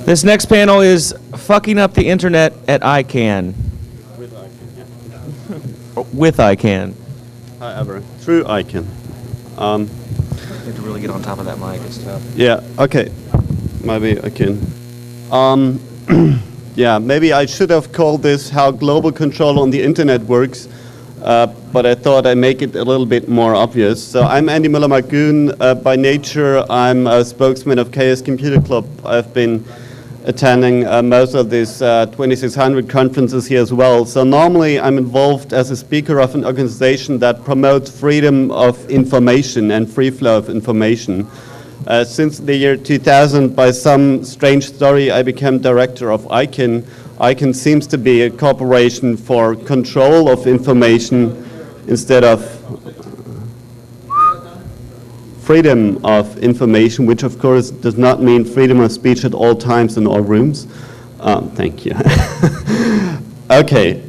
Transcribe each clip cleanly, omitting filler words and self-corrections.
This next panel is fucking up the internet at ICANN. With ICANN, yeah. With ICANN. However, through ICANN. You have to really get on top of that mic. It's tough. Yeah, okay. Maybe I can. Yeah, maybe I should have called this How Global Control on the Internet Works, but I thought I'd make it a little bit more obvious. So I'm Andy Mueller-Maguhn. By nature, I'm a spokesman of Chaos Computer Club. I've been attending most of these 2600 conferences here as well. So normally I'm involved as a speaker of an organization that promotes freedom of information and free flow of information. Since the year 2000, by some strange story, I became director of ICANN. ICANN seems to be a corporation for control of information instead of freedom of information, which of course does not mean freedom of speech at all times in all rooms. Thank you. Okay,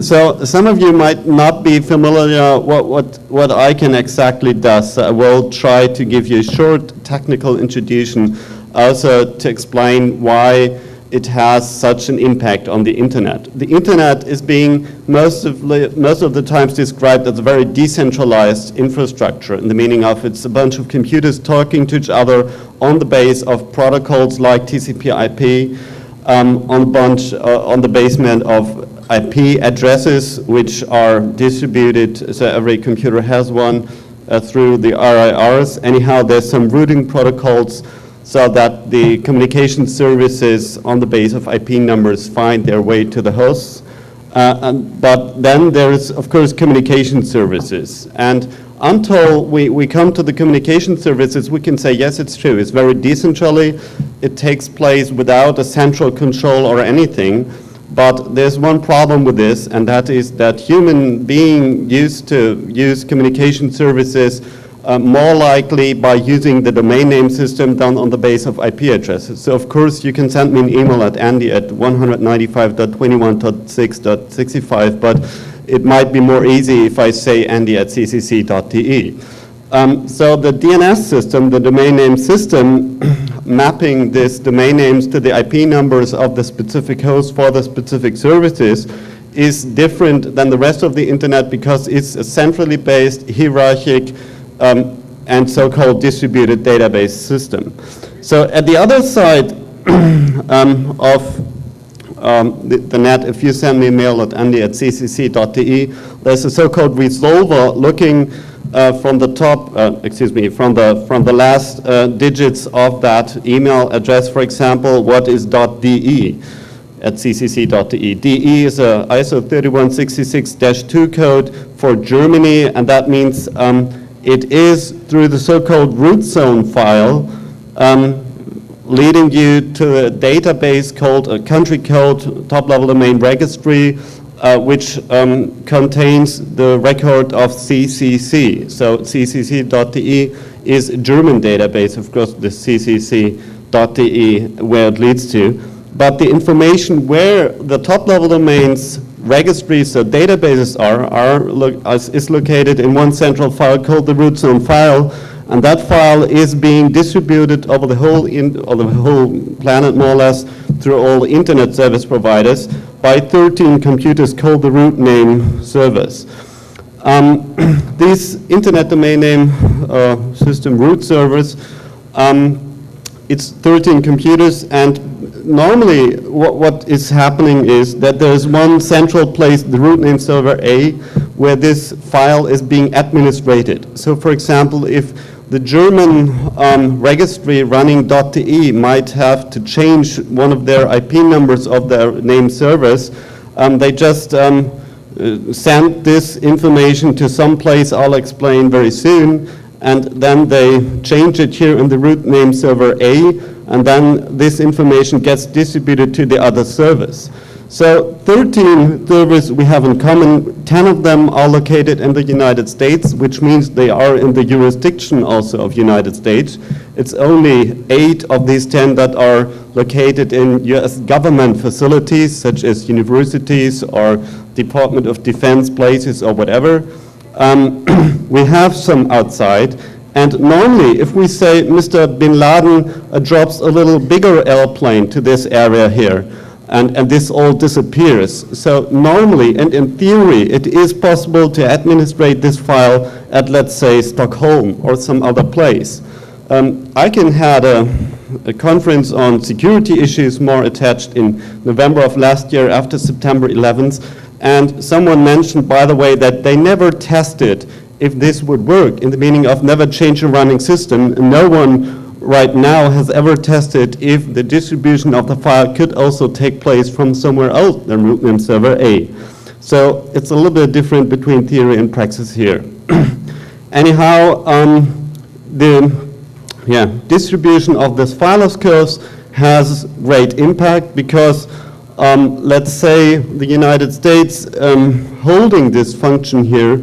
so some of you might not be familiar what ICANN exactly does. I will try to give you a short technical introduction, also to explain why it has such an impact on the internet. The internet is being most of the times described as a very decentralized infrastructure, in the meaning of it's a bunch of computers talking to each other on the base of protocols like TCP/IP, on the basement of IP addresses which are distributed, so every computer has one through the RIRs. Anyhow, there's some routing protocols so that the communication services on the base of IP numbers find their way to the hosts. But then there is, of course, communication services. And until we come to the communication services, we can say, yes, it's true. It's very decentrally. It takes place without a central control or anything. But there's one problem with this, and that is that human beings used to use communication services more likely by using the domain name system done on the base of IP addresses. So of course you can send me an email at andy@195.21.6.65, but it might be more easy if I say andy@ccc.de. So the DNS system, the domain name system, mapping these domain names to the IP numbers of the specific host for the specific services is different than the rest of the internet because it's a centrally based, hierarchic, and so-called distributed database system. So at the other side of the net, if you send me a mail at andy@ccc.de, there's a so-called resolver looking from the top, from the last digits of that email address, for example, what is .de at ccc.de. DE is a ISO 3166-2 code for Germany, and that means it is through the so-called ROOT.ZONE file leading you to a database called a country code top-level domain registry, which contains the record of CCC. So ccc.de is a German database, of course, the ccc.de where it leads to. But the information where the top-level domains registries, so databases is located in one central file called the ROOT.ZONE file, and that file is being distributed over the whole planet, more or less, through all internet service providers by 13 computers called the root name servers. These internet domain name system root servers, it's 13 computers, and normally what is happening is that there's one central place, the root name server A, where this file is being administrated. So for example, if the German registry running .de might have to change one of their IP numbers of their name servers, they just send this information to some place I'll explain very soon, and then they change it here in the root name server A, and then this information gets distributed to the other servers. So 13 servers we have in common. 10 of them are located in the United States, which means they are in the jurisdiction also of United States. It's only 8 of these 10 that are located in US government facilities, such as universities or Department of Defense places or whatever. We have some outside, And normally, if we say Mr. Bin Laden drops a little bigger airplane to this area here, and this all disappears. So normally, and in theory, it is possible to administrate this file at, let's say, Stockholm or some other place. ICANN had a conference on security issues more attached in November of last year after September 11th, and someone mentioned, by the way, that they never tested if this would work, in the meaning of never change a running system. No one right now has ever tested if the distribution of the file could also take place from somewhere else than root name server A. So it's a little bit different between theory and praxis here. Anyhow, the distribution of this file curves has great impact because let's say the United States holding this function here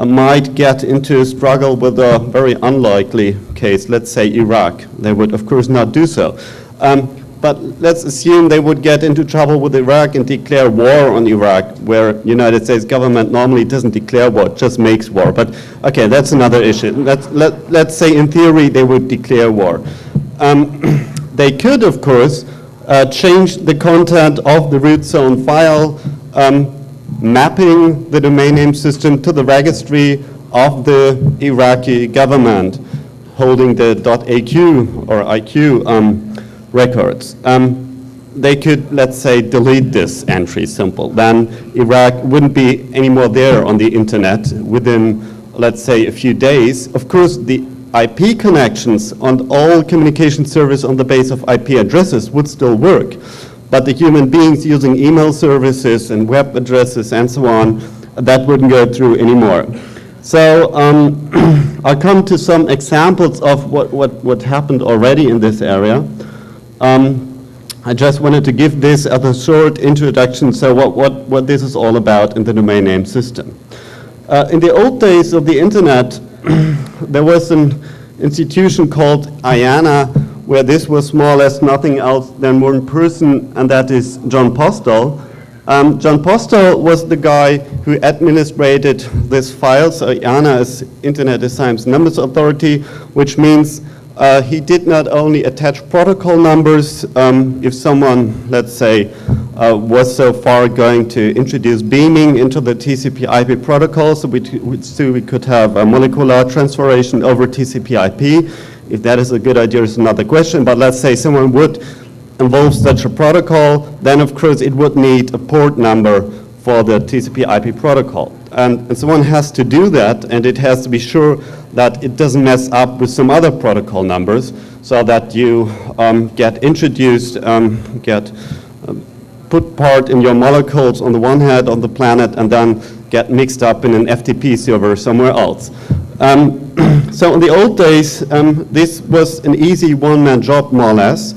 might get into a struggle with a very unlikely case, let's say Iraq. They would of course not do so. But let's assume they would get into trouble with Iraq and declare war on Iraq, where the United States government normally doesn't declare war, just makes war. But okay, that's another issue. Let's say in theory they would declare war. They could of course change the content of the root zone file, mapping the domain name system to the registry of the Iraqi government holding the .aq or IQ records. They could, let's say, delete this entry simple. Then Iraq wouldn't be anymore there on the internet within, let's say, a few days. Of course, the IP connections on all communication service on the base of IP addresses would still work. But the human beings using email services and web addresses and so on, that wouldn't go through anymore. So I'll come to some examples of what happened already in this area. I just wanted to give this as a short introduction, so what this is all about in the domain name system. In the old days of the internet, there was an institution called IANA, where this was more or less nothing else than one person, and that is John Postel. John Postel was the guy who administrated this file. So IANA is Internet Assigned Numbers Authority, which means he did not only attach protocol numbers. If someone, let's say, was so far going to introduce beaming into the TCP/IP protocol, so we could have a molecular transferation over TCP/IP. If that is a good idea is another question, but let's say someone would involve such a protocol, then of course it would need a port number for the TCP/IP protocol. And someone has to do that, and it has to be sure that it doesn't mess up with some other protocol numbers, so that you get introduced, put part in your molecules on the one hand on the planet, and then get mixed up in an FTP server somewhere else. So in the old days, this was an easy one-man job, more or less.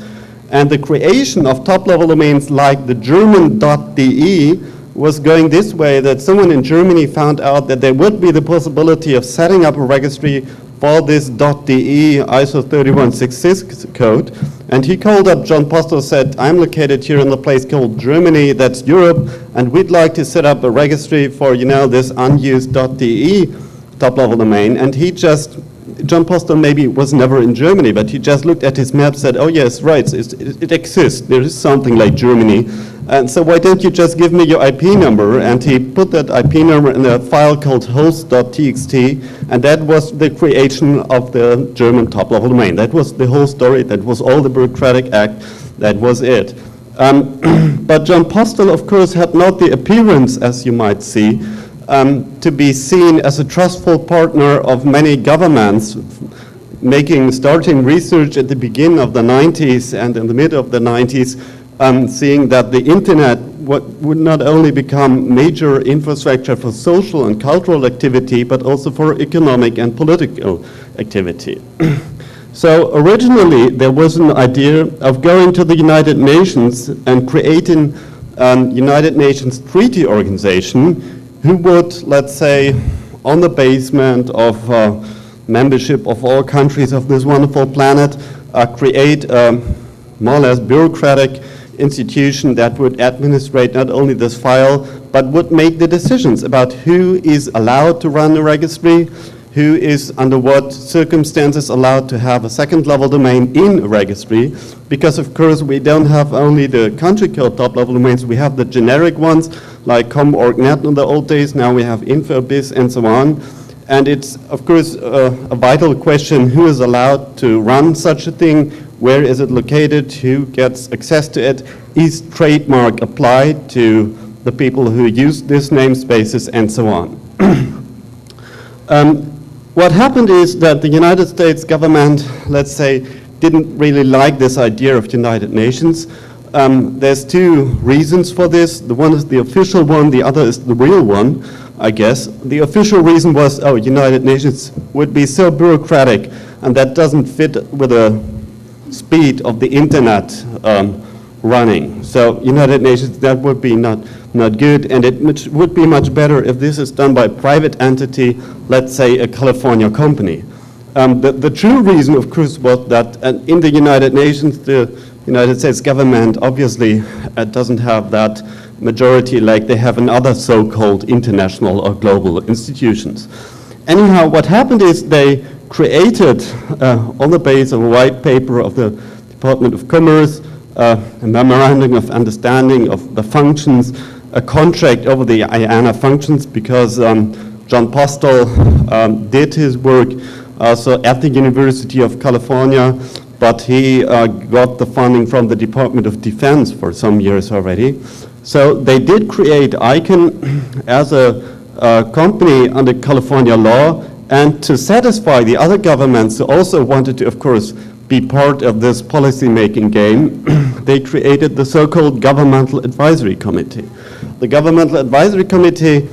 And the creation of top-level domains like the German .de was going this way, that someone in Germany found out that there would be the possibility of setting up a registry for this .de ISO 3166 code. And he called up John Postel, said, I'm located here in a place called Germany, that's Europe, and we'd like to set up a registry for, this unused .de top-level domain. And John Postel maybe was never in Germany, but he just looked at his map, said, oh yes, right, it exists, there is something like Germany. And so why don't you just give me your IP number? And he put that IP number in a file called host.txt, and that was the creation of the German top-level domain. That was the whole story, that was all the bureaucratic act, that was it. But John Postel, of course, had not the appearance, as you might see, to be seen as a trustful partner of many governments, starting research at the beginning of the 90s and in the middle of the 90s, seeing that the internet would not only become major infrastructure for social and cultural activity, but also for economic and political activity. So originally there was an idea of going to the United Nations and creating United Nations treaty organization who would, let's say, on the basement of membership of all countries of this wonderful planet, create a more or less bureaucratic institution that would administrate not only this file, but would make the decisions about who is allowed to run the registry, who is under what circumstances allowed to have a second level domain in a registry, because of course we don't have only the country code top level domains, we have the generic ones like com.org.net in the old days, now we have info.biz and so on. And it's of course a vital question, who is allowed to run such a thing, where is it located, who gets access to it, is trademark applied to the people who use these namespaces and so on. What happened is that the United States government, let's say, didn't really like this idea of United Nations. There's two reasons for this. The one is the official one, the other is the real one, I guess. The official reason was, oh, United Nations would be so bureaucratic, and that doesn't fit with the speed of the internet running. So United Nations, that would be not good, and it would be much better if this is done by a private entity, let's say a California company. The true reason, of course, was that in the United Nations, the United States government obviously doesn't have that majority like they have in other so-called international or global institutions. Anyhow, what happened is they created, on the basis of a white paper of the Department of Commerce, a memorandum of understanding of the functions, a contract over the IANA functions, because John Postel did his work also at the University of California, but he got the funding from the Department of Defense for some years already. So they did create ICANN as a company under California law, and to satisfy the other governments who also wanted to, of course, be part of this policy-making game, they created the so-called Governmental Advisory Committee. The Governmental Advisory Committee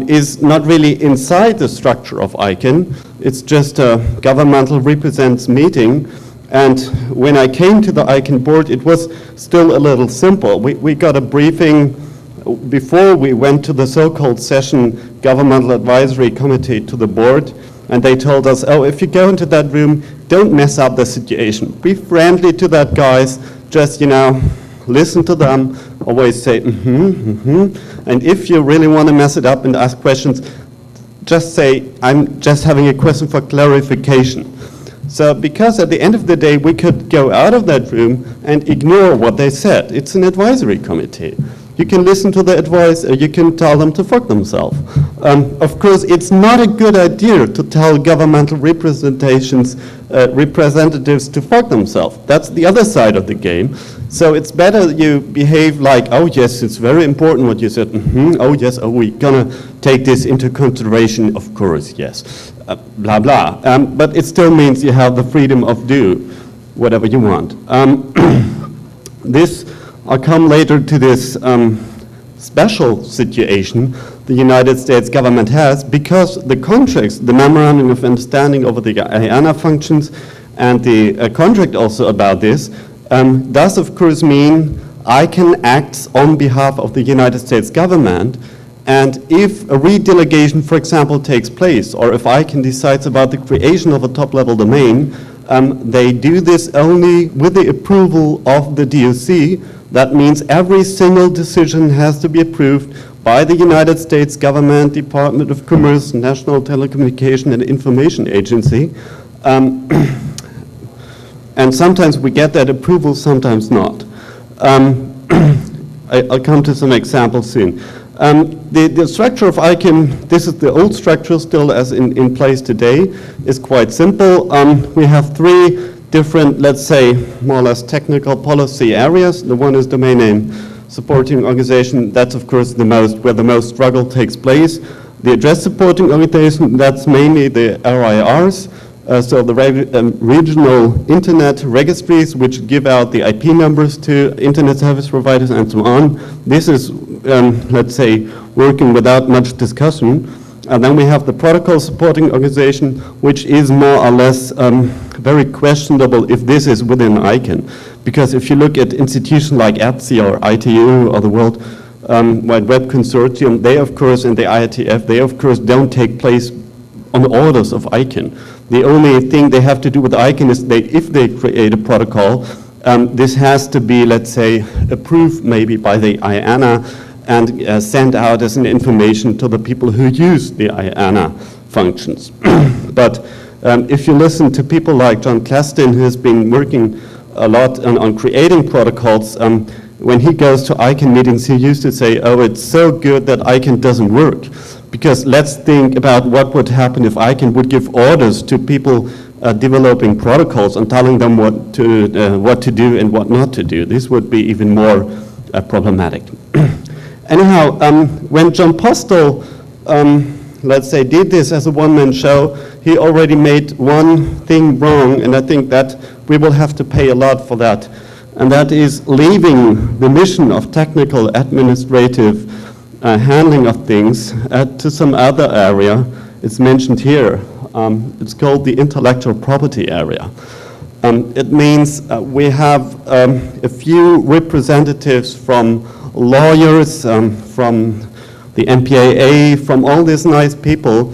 is not really inside the structure of ICANN. It's just a governmental represents meeting. And when I came to the ICANN board, it was still a little simple. We got a briefing before we went to the so-called session Governmental Advisory Committee to the board, and they told us, oh, if you go into that room, don't mess up the situation. Be friendly to that guys, just, you know, listen to them, always say, and if you really want to mess it up and ask questions, just say, I'm just having a question for clarification. So because at the end of the day, we could go out of that room and ignore what they said. It's an advisory committee. You can listen to the advice, or you can tell them to fuck themselves. Of course, it's not a good idea to tell governmental representatives to fuck themselves. That's the other side of the game. So it's better you behave like, oh yes, it's very important what you said. Oh yes, oh, we're gonna take this into consideration, of course, yes. Blah, blah. But it still means you have the freedom of do whatever you want. I'll come later to this special situation the United States government has, because the contracts, the memorandum of understanding over the IANA functions, and the contract also about this, does of course mean ICANN acts on behalf of the United States government, and if a redelegation, for example, takes place, or if ICANN decides about the creation of a top-level domain, they do this only with the approval of the DOC. That means every single decision has to be approved by the United States government, Department of Commerce, National Telecommunication and Information Agency. And sometimes we get that approval, sometimes not. I'll come to some examples soon. The structure of ICANN, this is the old structure still as in place today, is quite simple. We have three different, let's say, more or less technical policy areas. The one is domain name supporting organization. That's, of course, where the most struggle takes place. The address supporting organization, that's mainly the RIRs, so the regional internet registries, which give out the IP numbers to internet service providers and so on. This is, let's say, working without much discussion. And then we have the protocol supporting organization, which is more or less very questionable if this is within ICANN. Because if you look at institutions like ETSI or ITU or the World Wide Web Consortium, they of course, and the IETF, they of course don't take place on the orders of ICANN. The only thing they have to do with ICANN is if they create a protocol, this has to be, let's say, approved maybe by the IANA and sent out as an information to the people who use the IANA functions. But if you listen to people like John Claston, who has been working a lot on creating protocols, when he goes to ICANN meetings, he used to say, oh, it's so good that ICANN doesn't work. Because let's think about what would happen if ICANN would give orders to people developing protocols and telling them what to do and what not to do. This would be even more problematic. Anyhow, when John Postel, let's say, did this as a one-man show, he already made one thing wrong, and I think that we will have to pay a lot for that. And that is leaving the mission of technical administrative handling of things to some other area. It's mentioned here. It's called the intellectual property area. It means we have a few representatives from lawyers, from the MPAA, from all these nice people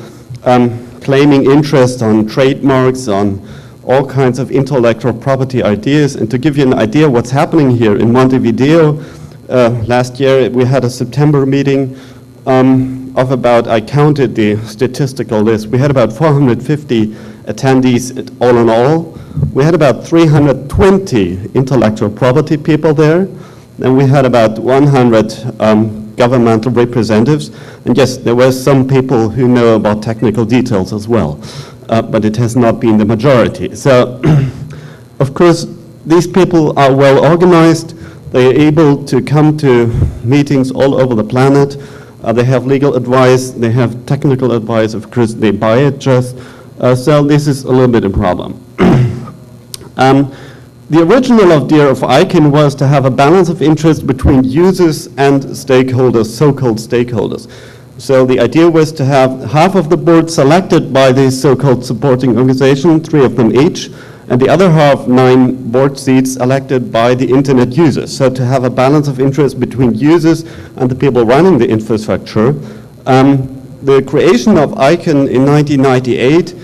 claiming interest on trademarks, on all kinds of intellectual property ideas. And to give you an idea what's happening here in Montevideo, last year we had a September meeting of about, I counted the statistical list, we had about 450 attendees all in all. We had about 320 intellectual property people there, and we had about 100 governmental representatives. And yes, there were some people who know about technical details as well. But it has not been the majority. So, of course, these people are well organized. They are able to come to meetings all over the planet. They have legal advice. They have technical advice. Of course, they buy it just. So this is a little bit a problem. The original idea of ICANN was to have a balance of interest between users and stakeholders, so-called stakeholders. So the idea was to have half of the board selected by the so-called supporting organization, 3 of them each, and the other half, 9 board seats, elected by the internet users. So to have a balance of interest between users and the people running the infrastructure. The creation of ICANN in 1998,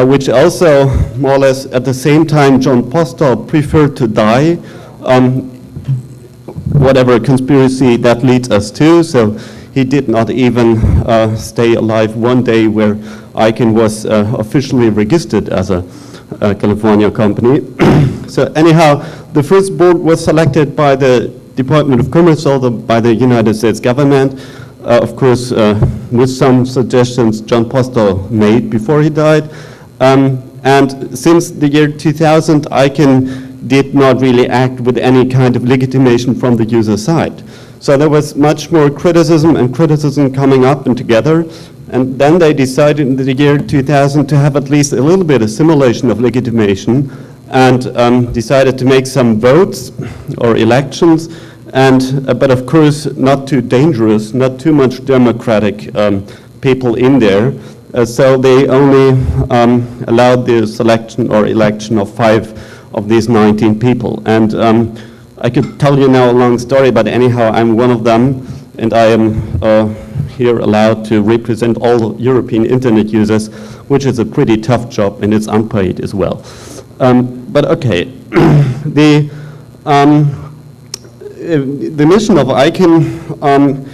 which also more or less at the same time John Postel preferred to die, whatever conspiracy that leads us to. So he did not even stay alive one day where ICANN was officially registered as a California company. So anyhow, the first board was selected by the Department of Commerce, also by the United States government, of course, with some suggestions John Postel made before he died. And since the year 2000, ICANN did not really act with any kind of legitimation from the user side. So there was much more criticism and criticism coming up and together. And then they decided in the year 2000 to have at least a little bit of simulation of legitimation, and decided to make some votes or elections, and but of course not too dangerous, not too much democratic people in there. So they only allowed the selection or election of 5 of these 19 people. And I could tell you now a long story, but anyhow, I'm one of them, and I am here allowed to represent all European internet users, which is a pretty tough job, and it's unpaid as well. But okay, the mission of ICANN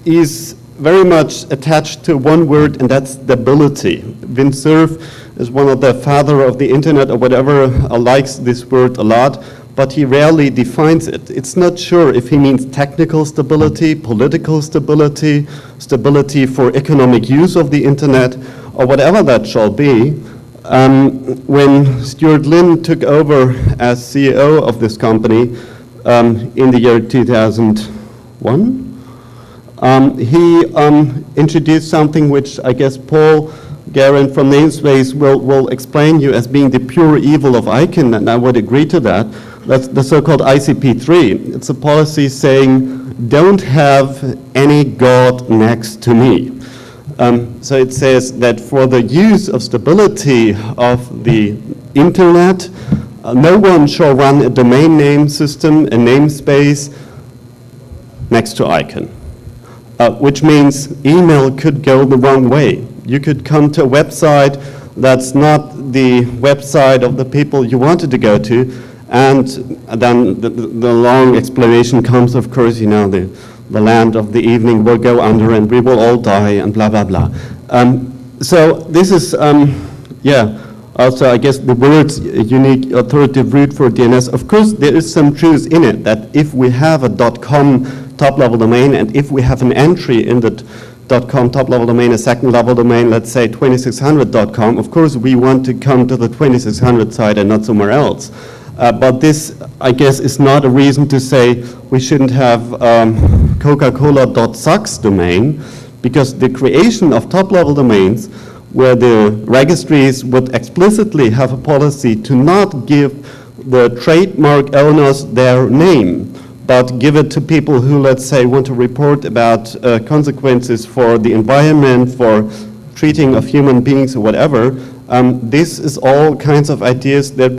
is very much attached to one word, and that's stability. Vint Cerf is one of the father of the internet or whatever, likes this word a lot, but he rarely defines it. It's not sure if he means technical stability, political stability, stability for economic use of the internet, or whatever that shall be. When Stuart Lin took over as CEO of this company in the year 2001, he introduced something which I guess Paul Garrin from Name.Space will explain you as being the pure evil of ICANN, and I would agree to that. That's the so-called ICP3. It's a policy saying, don't have any God next to me. So it says that for the use of stability of the internet, no one shall run a domain name system, a namespace, next to ICANN. Which means email could go the wrong way. You could come to a website that's not the website of the people you wanted to go to, and then the long explanation comes, of course, you know, the land of the evening will go under and we will all die and blah, blah, blah. So this is Yeah. Also, I guess the words unique authoritative root for DNS, of course, there is some truth in it, that if we have a .com top-level domain, and if we have an entry in the .com top-level domain, a second-level domain, let's say 2600.com, of course, we want to come to the 2600 site and not somewhere else. But this, I guess, is not a reason to say we shouldn't have Coca-Cola.sucks domain, because the creation of top-level domains where the registries would explicitly have a policy to not give the trademark owners their name, but give it to people who, let's say, want to report about consequences for the environment, for treating of human beings or whatever. This is all kinds of ideas that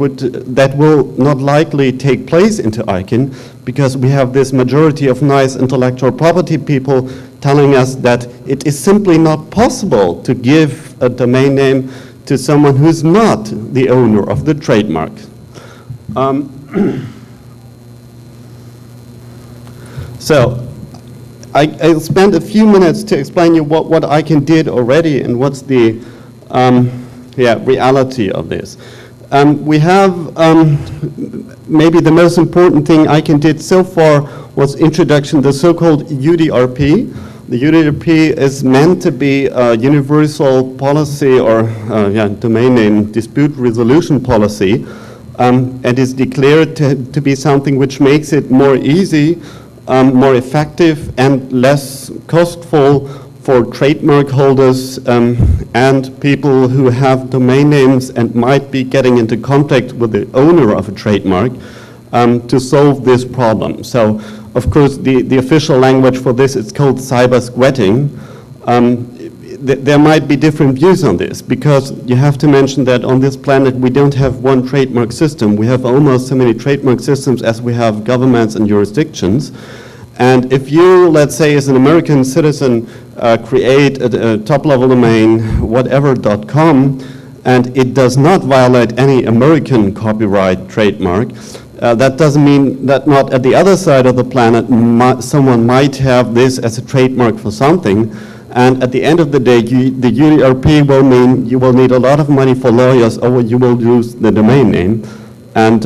will not likely take place into ICANN, because we have this majority of nice intellectual property people telling us that it is simply not possible to give a domain name to someone who's not the owner of the trademark. So I'll spend a few minutes to explain you what ICANN did already and what's the reality of this. We have maybe the most important thing ICANN did so far was introduction the so-called UDRP. The UDRP is meant to be a universal policy or domain name dispute resolution policy, and is declared to be something which makes it more easy, more effective, and less costful for trademark holders and people who have domain names and might be getting into contact with the owner of a trademark to solve this problem. So, of course, the official language for this is called cyber squatting. There might be different views on this, because you have to mention that on this planet we don't have one trademark system. We have almost so many trademark systems as we have governments and jurisdictions. And if you, let's say, as an American citizen, create a top-level domain, whatever.com, and it does not violate any American copyright trademark, that doesn't mean that not at the other side of the planet someone might have this as a trademark for something. And at the end of the day, the UDRP will mean you will need a lot of money for lawyers, or you will lose the domain name. And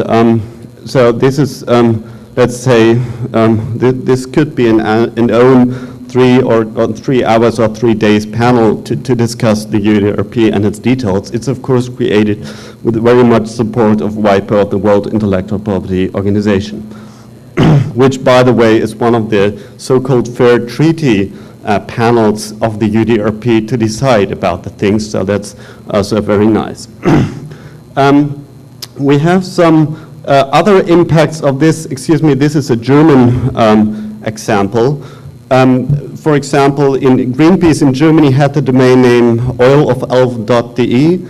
so this is, let's say, this could be an own 3 hours or 3 days panel to discuss the UDRP and its details. It's of course created with very much support of WIPO, the World Intellectual Property Organization, which, by the way, is one of the so-called fair treaty panels of the UDRP to decide about the things, so that's also very nice. We have some other impacts of this. Excuse me, this is a German example. For example, in Greenpeace in Germany had the domain name oilofalf.de,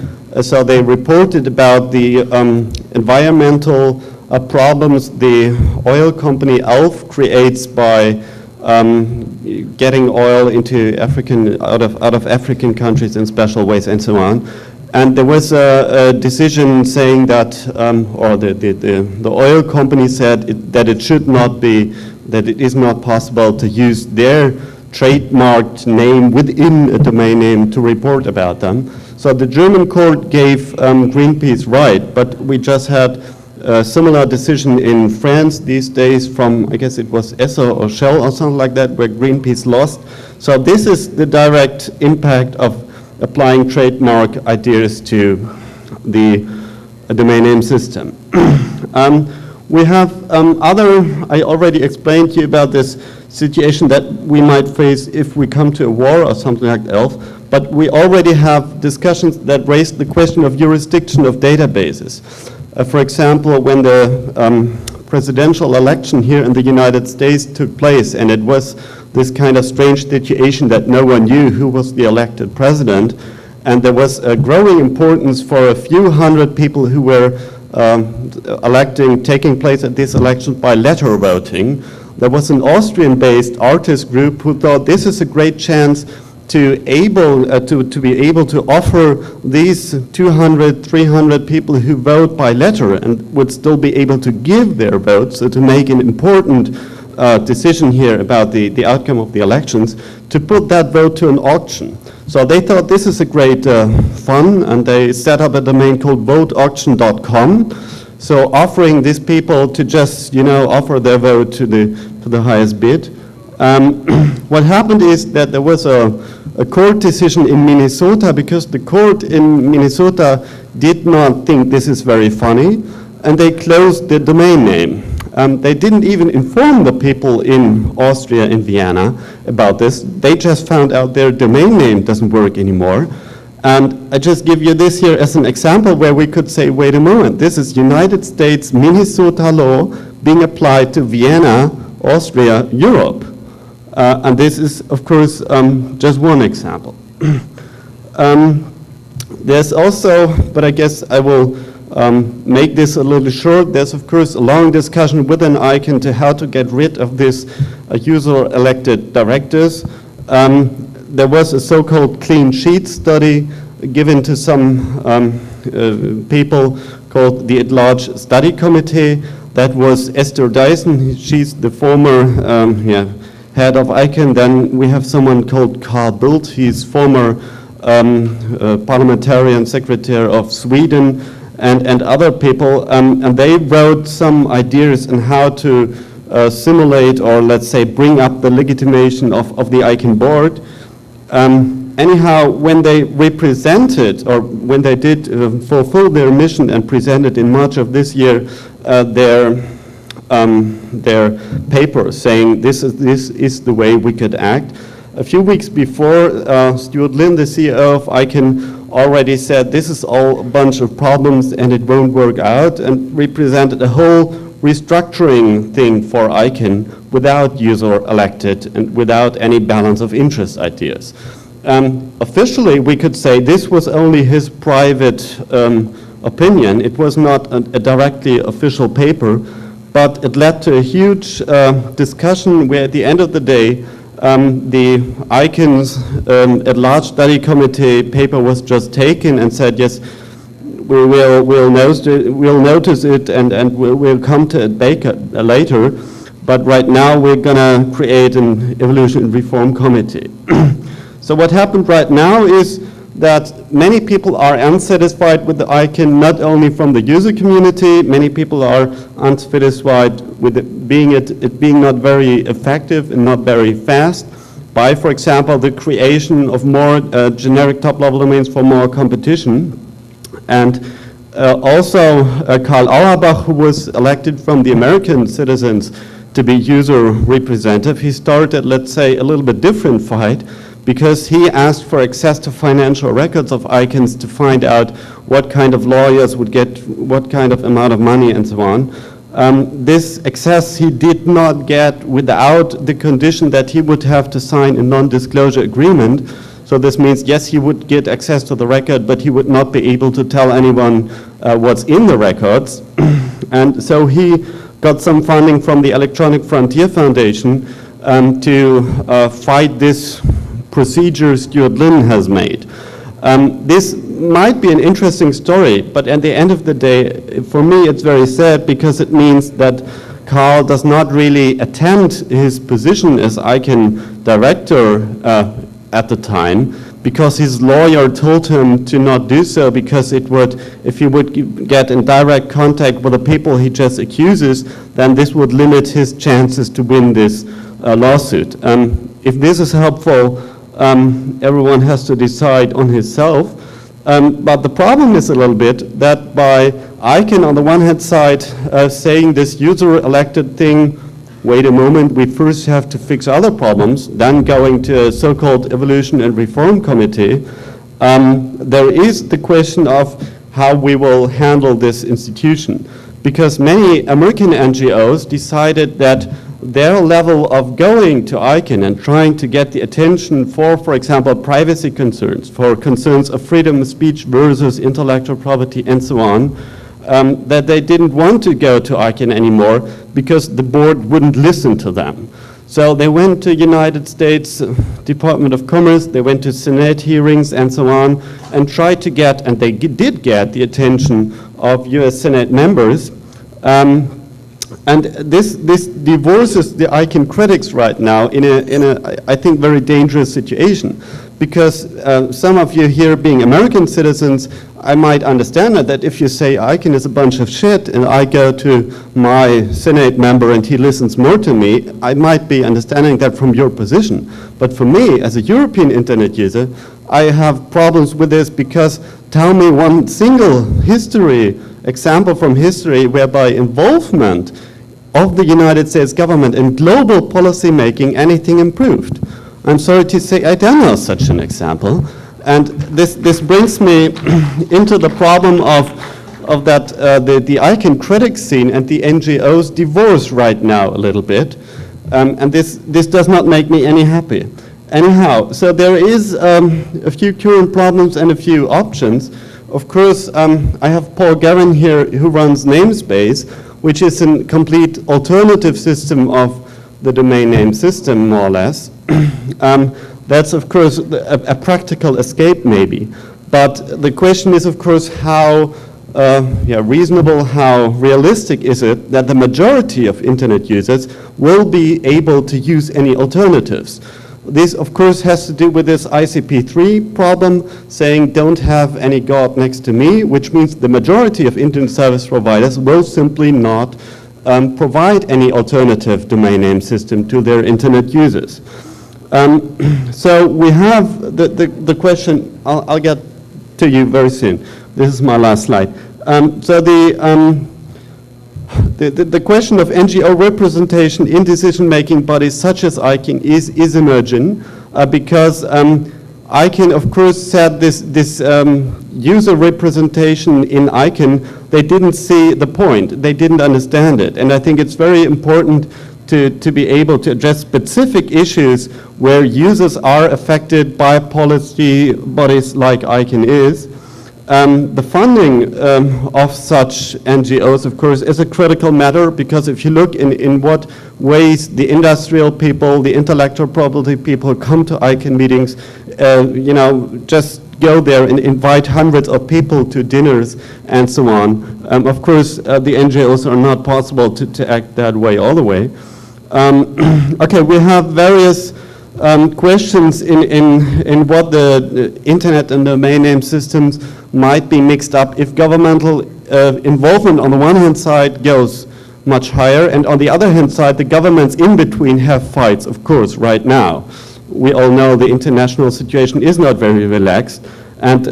so they reported about the environmental problems the oil company Alf creates by getting oil into out of African countries in special ways and so on. And there was a decision saying that, or the oil company said that it should not be, that it is not possible to use their trademarked name within a domain name to report about them. So the German court gave Greenpeace right, but we just had a similar decision in France these days from, I guess it was Esso or Shell or something like that, where Greenpeace lost. So this is the direct impact of applying trademark ideas to the domain name system. We have I already explained to you about this situation that we might face if we come to a war or something like that, but we already have discussions that raise the question of jurisdiction of databases. For example, when the presidential election here in the United States took place, and it was this kind of strange situation that no one knew who was the elected president, and there was a growing importance for a few hundred people who were taking place at this election by letter voting. There was an Austrian-based artist group who thought this is a great chance to be able to offer these 200, 300 people who vote by letter and would still be able to give their votes, so to make an important decision here about the outcome of the elections, to put that vote to an auction. So they thought this is a great fun, and they set up a domain called voteauction.com. So offering these people to just, offer their vote to the highest bid. What happened is that there was a court decision in Minnesota, because the court in Minnesota did not think this is very funny, and they closed the domain name. They didn't even inform the people in Austria, in Vienna, about this. They just found out their domain name doesn't work anymore. And I just give you this here as an example where we could say, wait a moment, this is United States, Minnesota law being applied to Vienna, Austria, Europe. And this is, of course, just one example. There's also, but I guess I will make this a little short. There's, of course, a long discussion within ICANN to how to get rid of this user-elected directors. There was a so-called clean sheet study given to some people called the At-Large Study Committee. That was Esther Dyson. She's the former head of ICANN. Then we have someone called Carl Bildt. He's former parliamentarian secretary of Sweden, and other people. And they wrote some ideas on how to simulate, or let's say bring up the legitimation of the ICANN board. Anyhow, when they represented, or when they did fulfill their mission and presented in March of this year their paper saying this is the way we could act, a few weeks before, Stuart Lin, the CEO of ICANN, already said this is all a bunch of problems and it won't work out, and represented a whole restructuring thing for ICANN without user elected and without any balance of interest ideas. Officially, we could say this was only his private opinion. It was not a directly official paper, but it led to a huge discussion where at the end of the day, the ICANN's At-Large Study Committee paper was just taken and said, yes, we'll notice it and we'll come to it later, but right now we're going to create an evolution and reform committee. So what happened right now is that many people are unsatisfied with the ICANN, not only from the user community. Many people are unsatisfied with it being not very effective and not very fast, by, for example, the creation of more generic top-level domains for more competition. And also Karl Auerbach, who was elected from the American citizens to be user representative, he started, let's say, a little bit different fight, because he asked for access to financial records of ICANNs to find out what kind of lawyers would get what kind of amount of money and so on. This access he did not get without the condition that he would have to sign a non-disclosure agreement. So this means, yes, he would get access to the record, but he would not be able to tell anyone what's in the records. And so he got some funding from the Electronic Frontier Foundation to fight this procedure Stuart Lin has made. This might be an interesting story, but at the end of the day, for me it's very sad, because it means that Carl does not really attempt his position as ICANN director at the time, because his lawyer told him to not do so, because it would, if he would get in direct contact with the people he just accuses, then this would limit his chances to win this lawsuit. If this is helpful, everyone has to decide on himself. But the problem is a little bit that by ICANN on the one hand side saying this user elected thing, wait a moment, we first have to fix other problems, then going to a so-called evolution and reform committee, there is the question of how we will handle this institution. Because many American NGOs decided that their level of going to ICANN and trying to get the attention for example, privacy concerns, for concerns of freedom of speech versus intellectual property and so on, that they didn't want to go to ICANN anymore because the board wouldn't listen to them. So they went to United States Department of Commerce, they went to Senate hearings and so on, and tried to get, and they did get the attention of US Senate members. And this divorces the ICANN critics right now in a I think, very dangerous situation. Because some of you here being American citizens, I might understand that if you say ICANN is a bunch of shit and I go to my Senate member and he listens more to me, I might be understanding that from your position. But for me, as a European internet user, I have problems with this because tell me one single example from history whereby involvement of the United States government in global policy making anything improved. I'm sorry to say I don't know such an example. And this brings me into the problem of that the ICANN critic scene and the NGOs divorce right now a little bit. And this does not make me any happy. Anyhow, so there is a few current problems and a few options. Of course, I have Paul Garrin here who runs Name.Space, which is a complete alternative system of the domain name system, more or less. That's, of course, a practical escape, maybe. But the question is, of course, how reasonable, how realistic is it that the majority of internet users will be able to use any alternatives? This, of course, has to do with this ICP3 problem, saying don't have any God next to me, which means the majority of internet service providers will simply not provide any alternative domain name system to their internet users. So we have the question, I'll get to you very soon. This is my last slide. So the question of NGO representation in decision-making bodies such as ICANN is emerging because ICANN, of course, said this user representation in ICANN, they didn't see the point, they didn't understand it. And I think it's very important to be able to address specific issues where users are affected by policy bodies like ICANN is. The funding of such NGOs, of course, is a critical matter because if you look in what ways the industrial people, the intellectual property people come to ICANN meetings, just go there and invite hundreds of people to dinners and so on. Of course, the NGOs are not possible to act that way all the way. Okay, we have various questions in what the internet and domain name systems might be mixed up if governmental involvement on the one hand side goes much higher, and on the other hand side the governments in between have fights, of course, right now. We all know the international situation is not very relaxed, and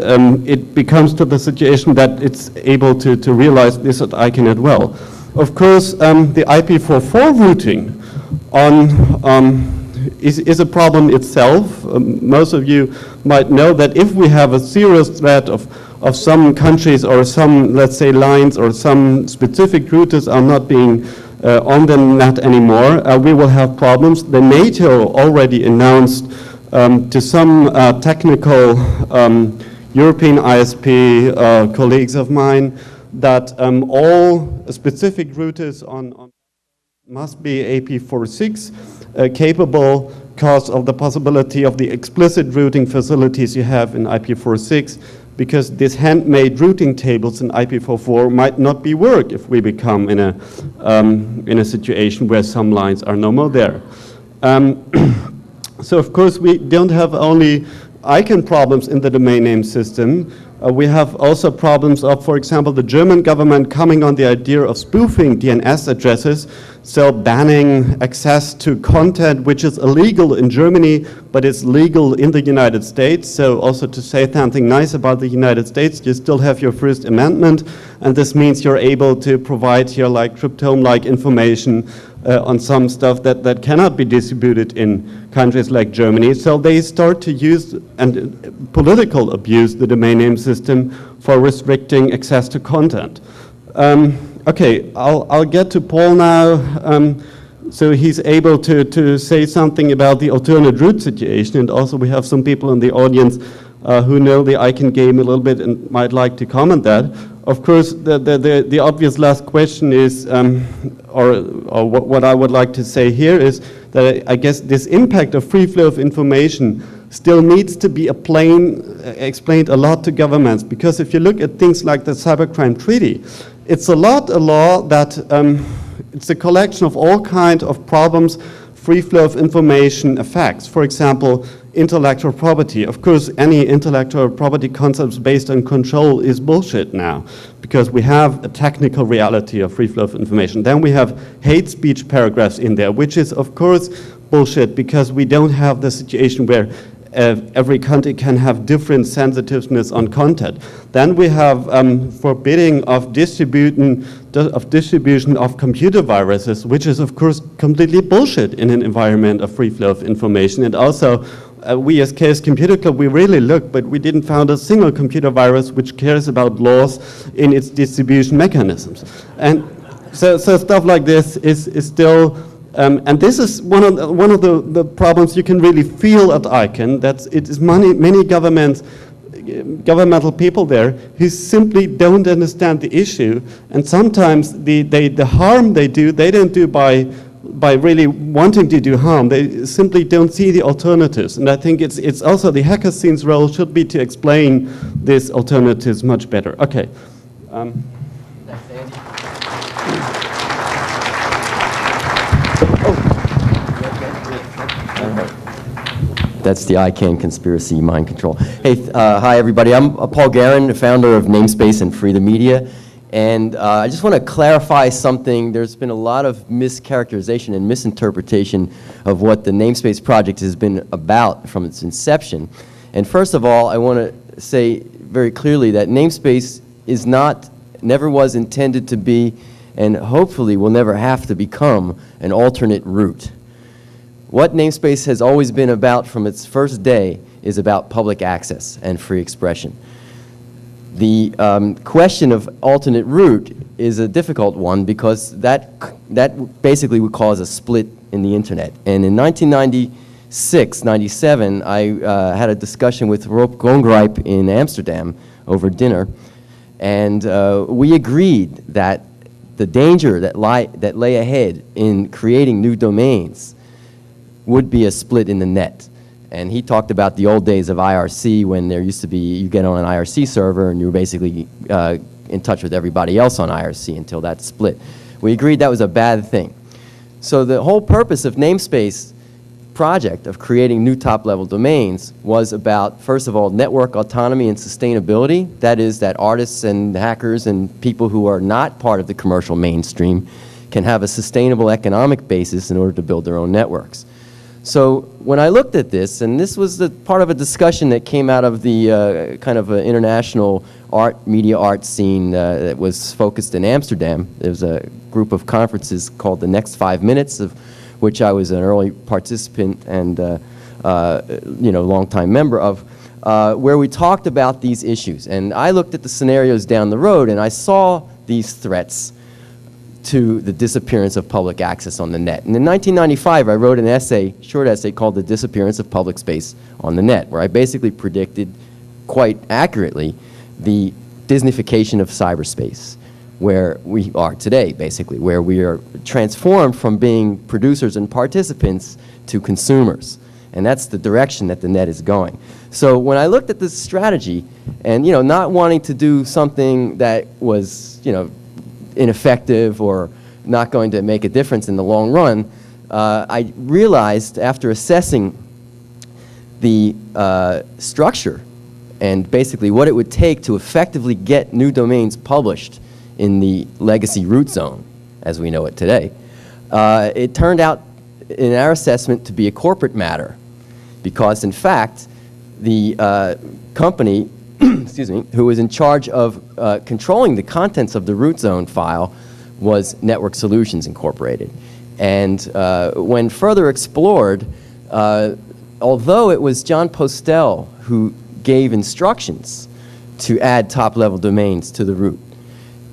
it becomes to the situation that it's able to realize this at ICANN as well. Of course, the IP44 routing is a problem itself. Most of you might know that if we have a serious threat of some countries or some, let's say, lines or some specific routers are not being on the net anymore, we will have problems. The NATO already announced to some technical European ISP colleagues of mine that all specific routers on must be IP46 capable because of the possibility of the explicit routing facilities you have in IP46, because these handmade routing tables in IP44 might not be work if we become in a situation where some lines are no more there. So of course we don't have only ICANN problems in the domain name system. We have also problems of, for example, the German government coming on the idea of spoofing DNS addresses, so banning access to content which is illegal in Germany, but it's legal in the United States. So also to say something nice about the United States, you still have your First Amendment, and this means you're able to provide your cryptome-like information on some stuff that cannot be distributed in countries like Germany. So they start to use and political abuse the domain name system for restricting access to content. Okay, I'll get to Paul now. So he's able to say something about the alternate root situation, and also we have some people in the audience who know the ICANN game a little bit and might like to comment that. Of course, the obvious last question is, or what I would like to say here is that I guess this impact of free flow of information still needs to be explained a lot to governments, because if you look at things like the Cybercrime Treaty, it's a law that it's a collection of all kinds of problems free flow of information affects. For example, intellectual property. Of course, any intellectual property concepts based on control is bullshit now, because we have a technical reality of free flow of information. Then we have hate speech paragraphs in there, which is, of course, bullshit, because we don't have the situation where every country can have different sensitiveness on content. Then we have forbidding of distribution of computer viruses, which is of course completely bullshit in an environment of free flow of information. And also, we as Chaos Computer Club, we really looked, but we didn't find a single computer virus which cares about laws in its distribution mechanisms. And so stuff like this is still. And this is one of the problems you can really feel at ICANN, that it is many governmental people there who simply don't understand the issue, and sometimes the harm they do, they don't do by really wanting to do harm, they simply don't see the alternatives. And I think it's also the hacker scene's role should be to explain these alternatives much better. Okay. That's the ICANN conspiracy mind control. Hey, hi everybody. I'm Paul Garrin, the founder of Name.Space and FREE.THE.MEDIA. And I just want to clarify something. There's been a lot of mischaracterization and misinterpretation of what the Name.Space project has been about from its inception. And first of all, I want to say very clearly that Name.Space is not, never was intended to be, and hopefully will never have to become, an alternate root. What Name.Space has always been about from its first day is about public access and free expression. The question of alternate root is a difficult one because that basically would cause a split in the internet. And in 1996, 97, I had a discussion with Rob Gongrijp in Amsterdam over dinner, and we agreed that the danger that lay ahead in creating new domains would be a split in the net. And he talked about the old days of IRC, when there used to be, you get on an IRC server and you were basically in touch with everybody else on IRC until that split. We agreed that was a bad thing. So the whole purpose of Name.Space project of creating new top-level domains was about, first of all, network autonomy and sustainability. That is, that artists and hackers and people who are not part of the commercial mainstream can have a sustainable economic basis in order to build their own networks. So when I looked at this, and this was the part of a discussion that came out of the kind of international media art scene that was focused in Amsterdam. There was a group of conferences called the Next 5 Minutes, of which I was an early participant and longtime member of, where we talked about these issues. And I looked at the scenarios down the road, and I saw these threats to the disappearance of public access on the net. And in 1995, I wrote an essay, short essay, called The Disappearance of Public Space on the Net, where I basically predicted quite accurately the Disneyfication of cyberspace, where we are today, basically, where we are transformed from being producers and participants to consumers. And that's the direction that the net is going. So when I looked at this strategy, and not wanting to do something that was, ineffective or not going to make a difference in the long run, I realized after assessing the structure and basically what it would take to effectively get new domains published in the legacy root zone, as we know it today, it turned out in our assessment to be a corporate matter, because in fact the company excuse me, who was in charge of controlling the contents of the root zone file was Network Solutions Incorporated. And when further explored, although it was John Postel who gave instructions to add top-level domains to the root,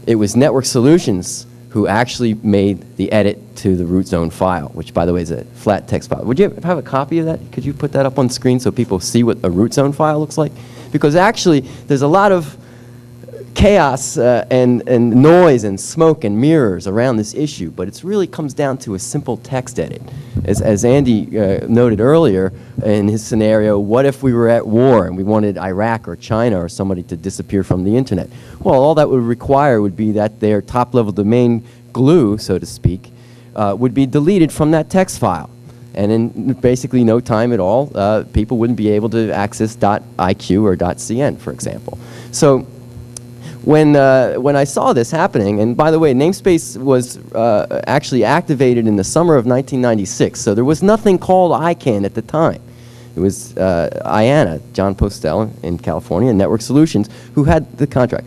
it was Network Solutions who actually made the edit to the root zone file, which, by the way, is a flat text file. Would you have a copy of that? Could you put that up on screen so people see what a root zone file looks like? Because actually, there's a lot of chaos and noise and smoke and mirrors around this issue, but it really comes down to a simple text edit. As Andy noted earlier in his scenario, what if we were at war and we wanted Iraq or China or somebody to disappear from the internet? Well, all that would require would be that their top-level domain glue, so to speak, would be deleted from that text file. And in basically no time at all, people wouldn't be able to access .iq or .cn, for example. So when I saw this happening, and by the way, Name.Space was actually activated in the summer of 1996, so there was nothing called ICANN at the time. It was IANA, John Postel in California, and Network Solutions, who had the contract.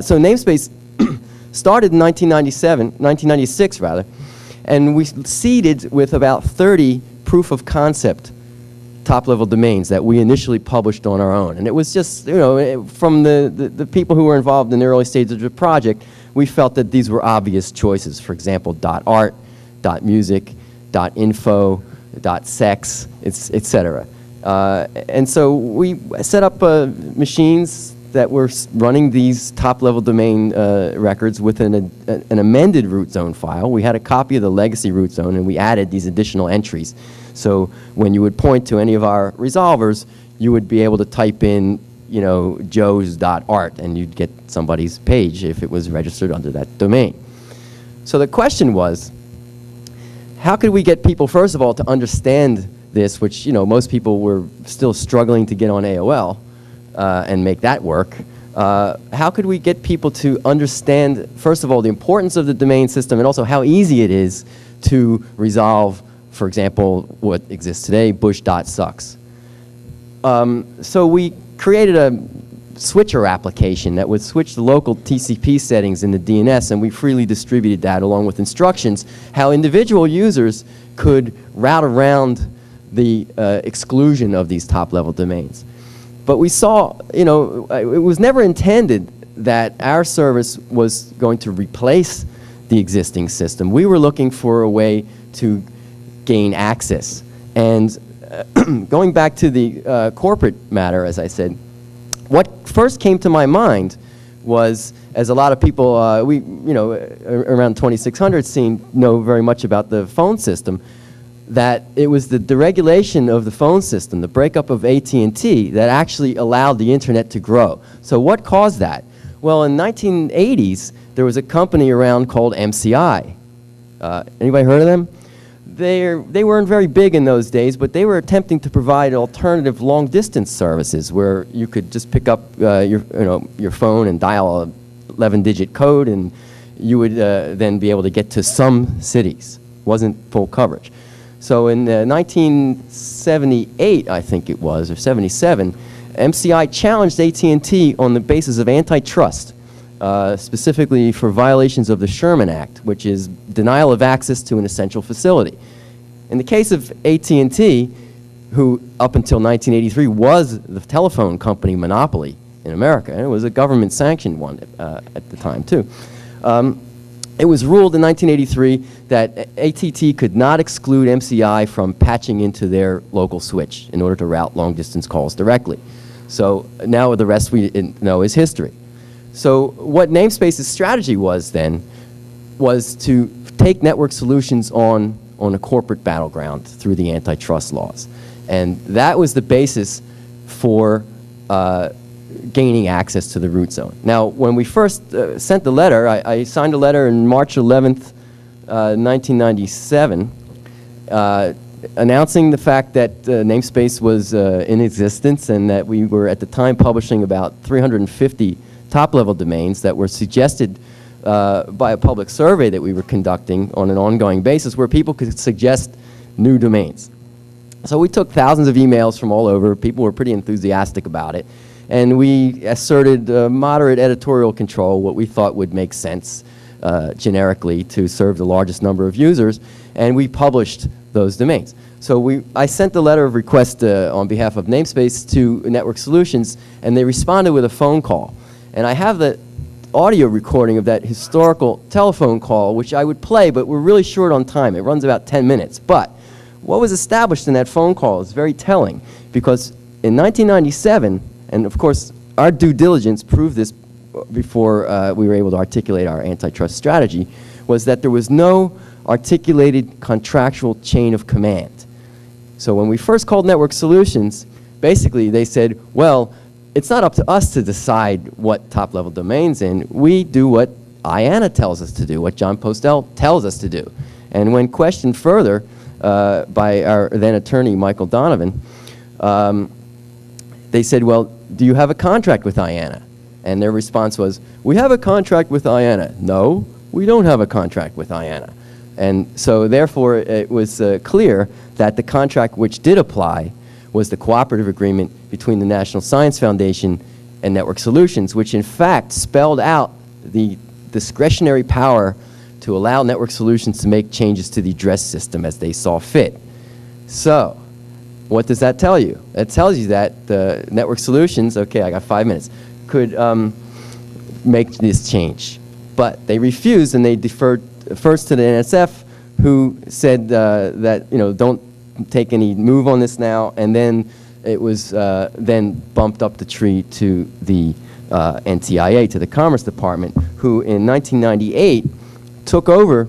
So Name.Space started in 1996 rather, and we seeded with about 30 proof of concept top-level domains that we initially published on our own. And it was just, you know, from the people who were involved in the early stages of the project, we felt that these were obvious choices. For example, .art, .music, .info, .sex, etc. And so we set up machines that were running these top-level domain records with an amended root zone file. We had a copy of the legacy root zone, and we added these additional entries. So when you would point to any of our resolvers, you would be able to type in, you know, joes.art, and you'd get somebody's page if it was registered under that domain. So the question was, how could we get people, first of all, to understand this, which, you know, most people were still struggling to get on AOL, and make that work. How could we get people to understand, first of all, the importance of the domain system, and also how easy it is to resolve, for example, what exists today, bush.sucks. So we created a switcher application that would switch the local TCP settings in the DNS, and we freely distributed that along with instructions how individual users could route around the exclusion of these top-level domains. But we saw, you know, it was never intended that our service was going to replace the existing system. We were looking for a way to gain access. And going back to the corporate matter, as I said, what first came to my mind was, as a lot of people, around 2600 scene know very much about the phone system, that it was the deregulation of the phone system, the breakup of AT&T, that actually allowed the internet to grow. So what caused that? Well, in the 1980s, there was a company around called MCI. Anybody heard of them? They weren't very big in those days, but they were attempting to provide alternative long-distance services where you could just pick up your phone and dial a 11-digit code, and you would then be able to get to some cities. Wasn't full coverage. So in 1978, I think it was, or 77, MCI challenged AT&T on the basis of antitrust, specifically for violations of the Sherman Act, which is denial of access to an essential facility. In the case of AT&T, who up until 1983 was the telephone company monopoly in America, and it was a government-sanctioned one at the time too, it was ruled in 1983 that AT&T could not exclude MCI from patching into their local switch in order to route long-distance calls directly. So now the rest we know is history. So what Name.Space's strategy was then was to take Network Solutions on a corporate battleground through the antitrust laws. And that was the basis for gaining access to the root zone. Now, when we first sent the letter, I signed a letter on March 11th, 1997, announcing the fact that Name.Space was in existence and that we were at the time publishing about 350 top-level domains that were suggested by a public survey that we were conducting on an ongoing basis where people could suggest new domains. So we took thousands of emails from all over. People were pretty enthusiastic about it. And we asserted moderate editorial control, what we thought would make sense generically to serve the largest number of users, and we published those domains. So I sent the letter of request on behalf of Name.Space to Network Solutions, and they responded with a phone call. And I have the audio recording of that historical telephone call, which I would play, but we're really short on time. It runs about 10 minutes. But what was established in that phone call is very telling, because in 1997, and of course, our due diligence proved this before we were able to articulate our antitrust strategy, was that there was no articulated contractual chain of command. So when we first called Network Solutions, basically they said, well, it's not up to us to decide what top-level domains in. We do what IANA tells us to do, what John Postel tells us to do. And when questioned further by our then attorney, Michael Donovan, they said, well, do you have a contract with IANA? And their response was, we have a contract with IANA. No, we don't have a contract with IANA. And so therefore it was clear that the contract which did apply was the cooperative agreement between the National Science Foundation and Network Solutions, which in fact spelled out the discretionary power to allow Network Solutions to make changes to the address system as they saw fit. So what does that tell you? It tells you that the Network Solutions, okay, I got 5 minutes, could make this change. But they refused, and they deferred first to the NSF, who said that, you know, don't take any move on this now, and then it was then bumped up the tree to the NTIA, to the Commerce Department, who in 1998 took over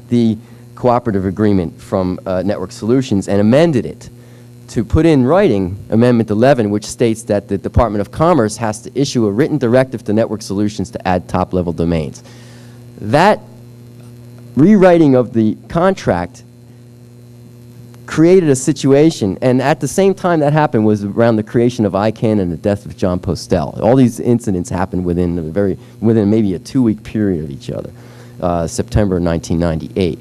the cooperative agreement from Network Solutions and amended it to put in writing Amendment 11, which states that the Department of Commerce has to issue a written directive to Network Solutions to add top-level domains. That rewriting of the contract created a situation, and at the same time that happened was around the creation of ICANN and the death of John Postel. All these incidents happened within maybe a 2-week period of each other, September 1998.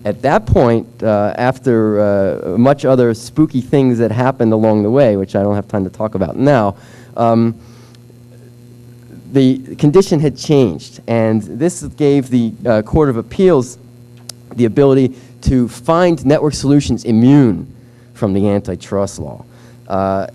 At that point, after much other spooky things that happened along the way, which I don't have time to talk about now, the condition had changed, and this gave the Court of Appeals the ability to find Network Solutions immune from the antitrust law.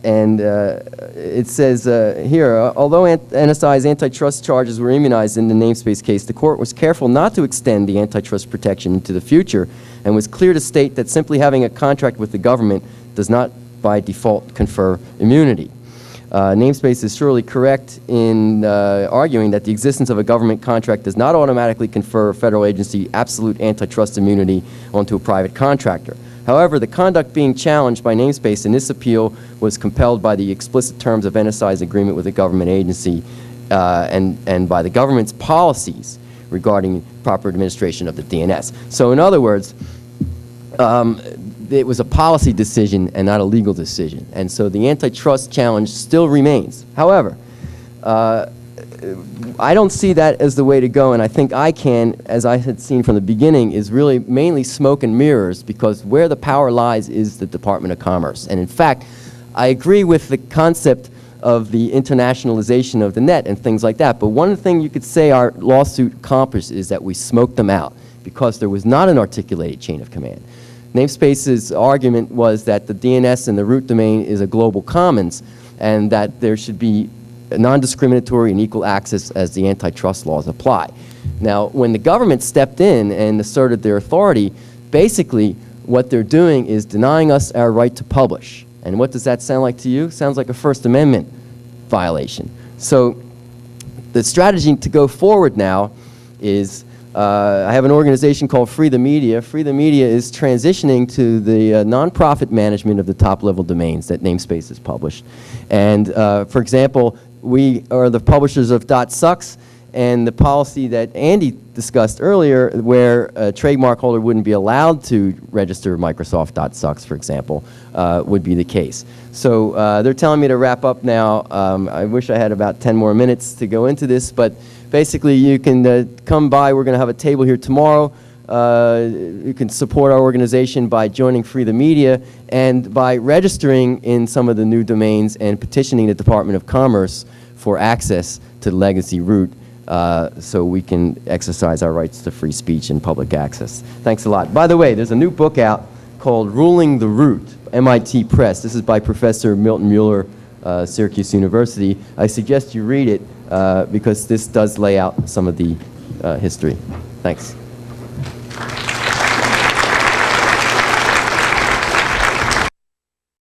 It says here, although NSI's antitrust charges were immunized in the Name.Space case, the court was careful not to extend the antitrust protection into the future and was clear to state that simply having a contract with the government does not by default confer immunity. Name.Space is surely correct in arguing that the existence of a government contract does not automatically confer a federal agency absolute antitrust immunity onto a private contractor. However, the conduct being challenged by Name.Space in this appeal was compelled by the explicit terms of NSI's agreement with a government agency and by the government's policies regarding proper administration of the DNS. So in other words, it was a policy decision and not a legal decision. And so the antitrust challenge still remains. However, I don't see that as the way to go, and I think ICANN, as I had seen from the beginning, is really mainly smoke and mirrors, because where the power lies is the Department of Commerce. And in fact, I agree with the concept of the internationalization of the net and things like that, but one thing you could say our lawsuit accomplished is that we smoked them out because there was not an articulated chain of command. Name.Space's argument was that the DNS and the root domain is a global commons, and that there should be non-discriminatory and equal access as the antitrust laws apply. Now, when the government stepped in and asserted their authority, basically what they're doing is denying us our right to publish. And what does that sound like to you? Sounds like a First Amendment violation. So the strategy to go forward now is I have an organization called FREE.THE.MEDIA. FREE.THE.MEDIA is transitioning to the nonprofit management of the top-level domains that Name.Space has published. And for example, we are the publishers of .sucks, and the policy that Andy discussed earlier, where a trademark holder wouldn't be allowed to register Microsoft.sucks, for example, would be the case. So they're telling me to wrap up now. I wish I had about 10 more minutes to go into this, but basically you can come by. We're going to have a table here tomorrow. You can support our organization by joining FREE.THE.MEDIA and by registering in some of the new domains and petitioning the Department of Commerce for access to the legacy root so we can exercise our rights to free speech and public access. Thanks a lot. By the way, there's a new book out called Ruling the Root, MIT Press. This is by Professor Milton Mueller, Syracuse University. I suggest you read it because this does lay out some of the history. Thanks.